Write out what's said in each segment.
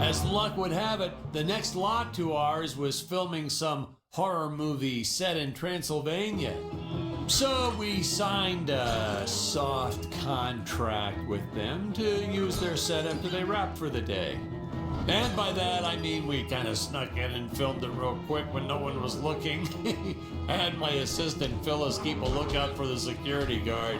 As luck would have it, the next lot to ours was filming some horror movie set in Transylvania. So we signed a soft contract with them to use their set after they wrapped for the day. And by that, I mean we kind of snuck in and filmed it real quick when no one was looking. I had my assistant Phyllis keep a lookout for the security guard.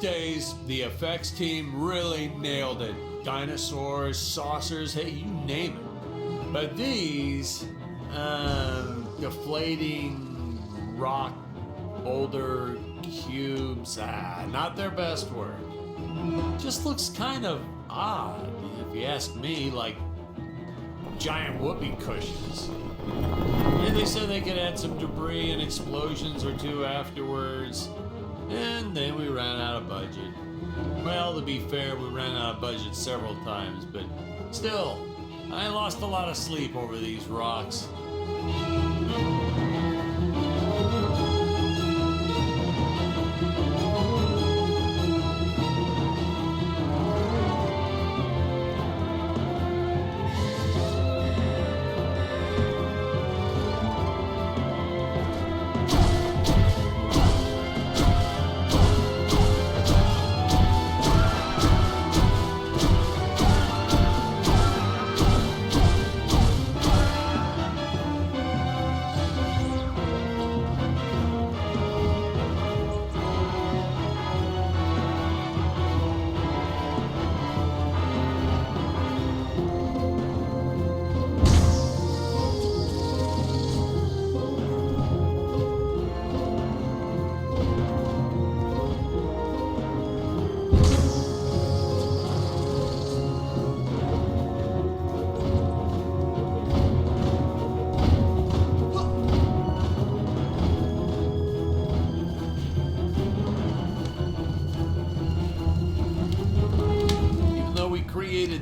Days, the effects team really nailed it. Dinosaurs, saucers, hey, you name it. But these, deflating rock boulder cubes, not their best work. Just looks kind of odd, if you ask me, like giant whoopee cushions. And they said they could add some debris and explosions or two afterwards. And then we ran out of budget. Well, to be fair, we ran out of budget several times, but still, I lost a lot of sleep over these rocks.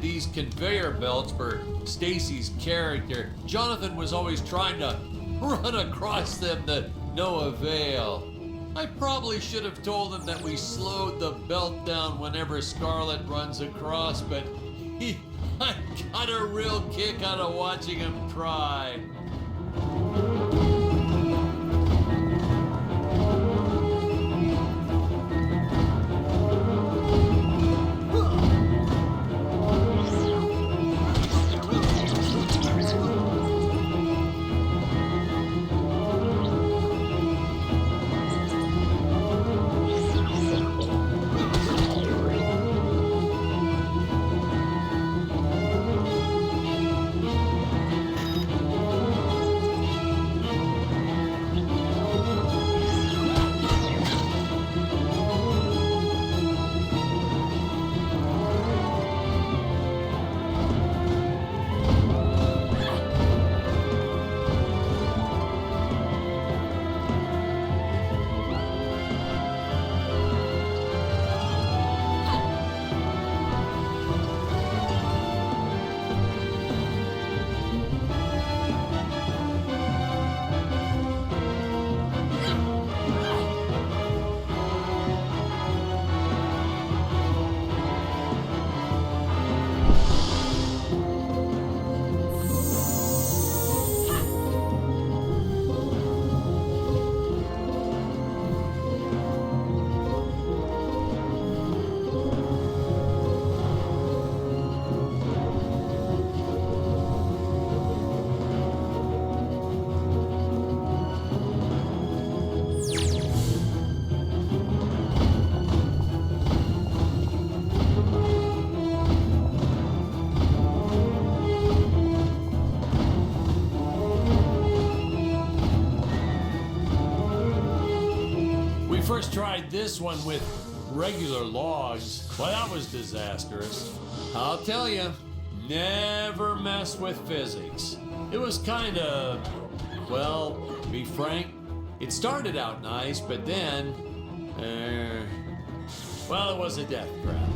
These conveyor belts for Stacy's character, Jonathan was always trying to run across them to no avail. I probably should have told him that we slowed the belt down whenever Scarlet runs across, but I got a real kick out of watching him try. First tried this one with regular logs. Well, that was disastrous. I'll tell you, never mess with physics. It was kind of, well, to be frank, it started out nice, but then, well, it was a death trap.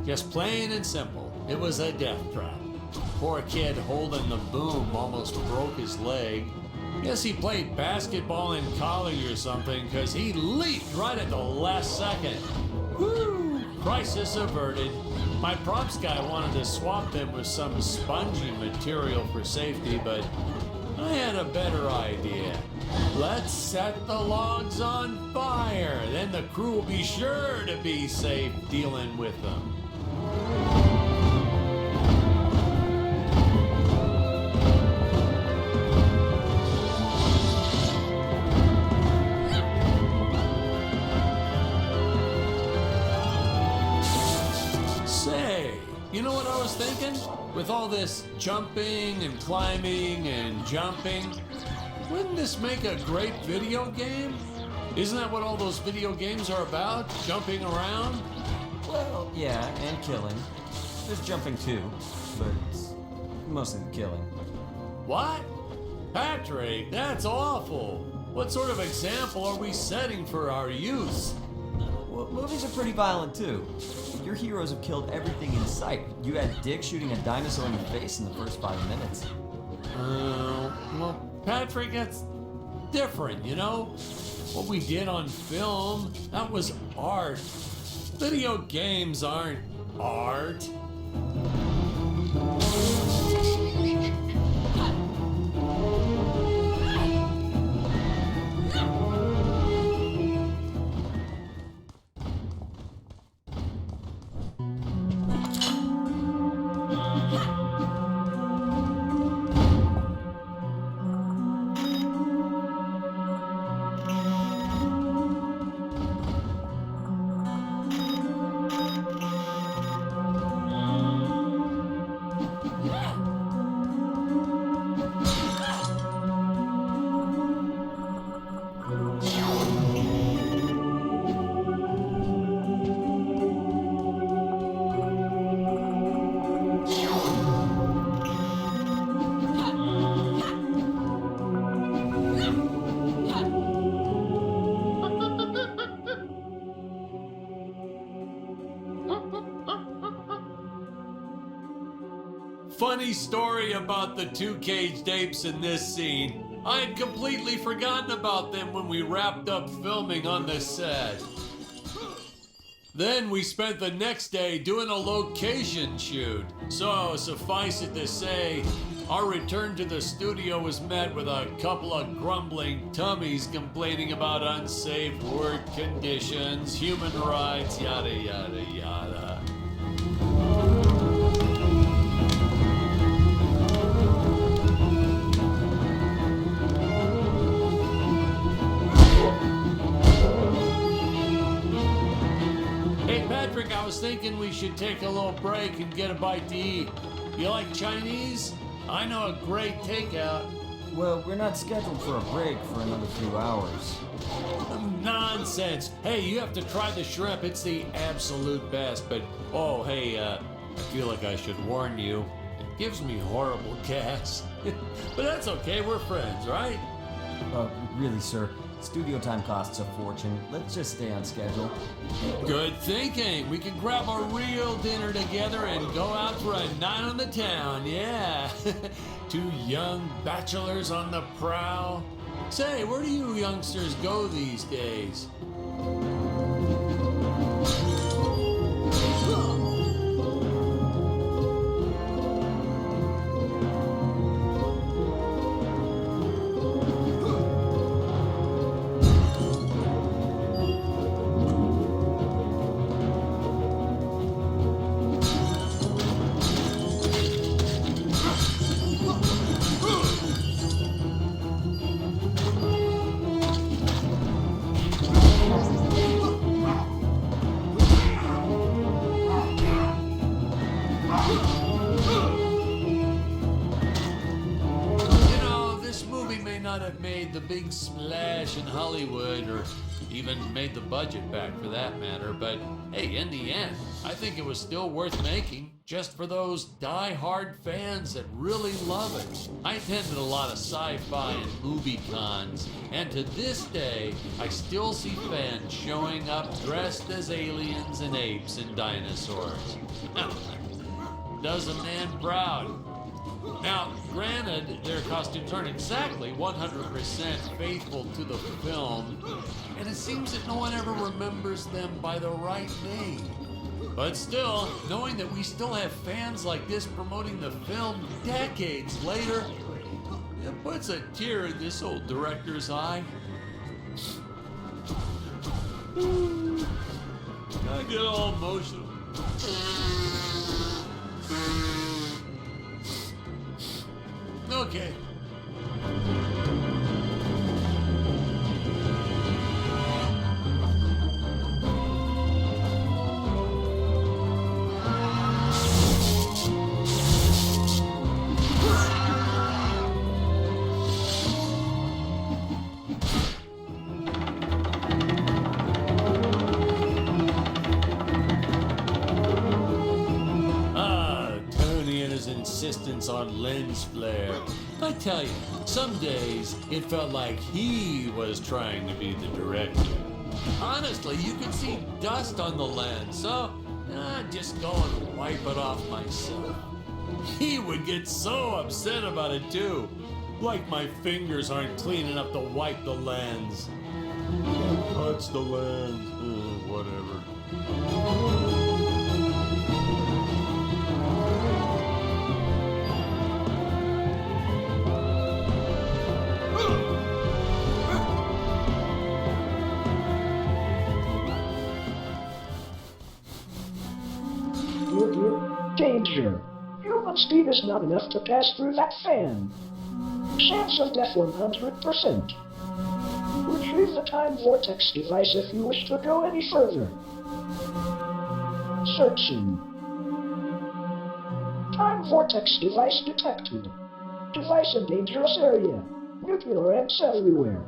Just plain and simple, it was a death trap. Poor kid holding the boom almost broke his leg. Guess he played basketball in college or something, because he leaped right at the last second. Woo! Crisis averted. My props guy wanted to swap them with some spongy material for safety, but I had a better idea. Let's set the logs on fire, then the crew will be sure to be safe dealing with them. You know what I was thinking? With all this jumping and climbing and jumping, wouldn't this make a great video game? Isn't that what all those video games are about? Jumping around? Well, yeah, and killing. There's jumping too, but it's mostly the killing. What? Patrick, that's awful. What sort of example are we setting for our youth? Well, movies are pretty violent too. Your heroes have killed everything in sight. You had Dick shooting a dinosaur in the face in the first 5 minutes. Well, Patrick, that's different, you know? What we did on film, that was art. Video games aren't art. Funny story about the two caged apes in this scene. I had completely forgotten about them when we wrapped up filming on the set. Then we spent the next day doing a location shoot. So suffice it to say, our return to the studio was met with a couple of grumbling tummies complaining about unsafe work conditions, human rights, yada yada yada. Patrick, I was thinking we should take a little break and get a bite to eat. You like Chinese? I know a great takeout. Well, we're not scheduled for a break for another few hours. Nonsense. Hey, you have to try the shrimp. It's the absolute best. But, oh, hey, I feel like I should warn you. It gives me horrible gas. But that's okay. We're friends, right? Really, sir. Studio time costs a fortune. Let's just stay on schedule. Good thinking. We can grab a real dinner together and go out for a night on the town. Yeah. Two young bachelors on the prowl. Say, where do you youngsters go these days? Have made the big splash in Hollywood or Even made the budget back for that matter, but hey, in the end, I think it was still worth making just for those die-hard fans that really love it. I attended a lot of sci-fi and movie cons, and to this day, I still see fans showing up dressed as aliens and apes and dinosaurs. Does a man proud. Now, granted, their costumes aren't exactly 100% faithful to the film, and it seems that no one ever remembers them by the right name. But still, knowing that we still have fans like this promoting the film decades later, it puts a tear in this old director's eye. I get all emotional. Okay. Insistence on lens flare. I tell you, some days it felt like he was trying to be the director. Honestly, you could see dust on the lens, so just go and wipe it off myself. He would get so upset about it too. Like my fingers aren't clean enough to wipe the lens. Touch the lens, whatever. Danger. Human speed is not enough to pass through that fan. Chance of death 100%. Retrieve the time vortex device if you wish to go any further. Searching. Time vortex device detected. Device in dangerous area. Nuclear ants everywhere.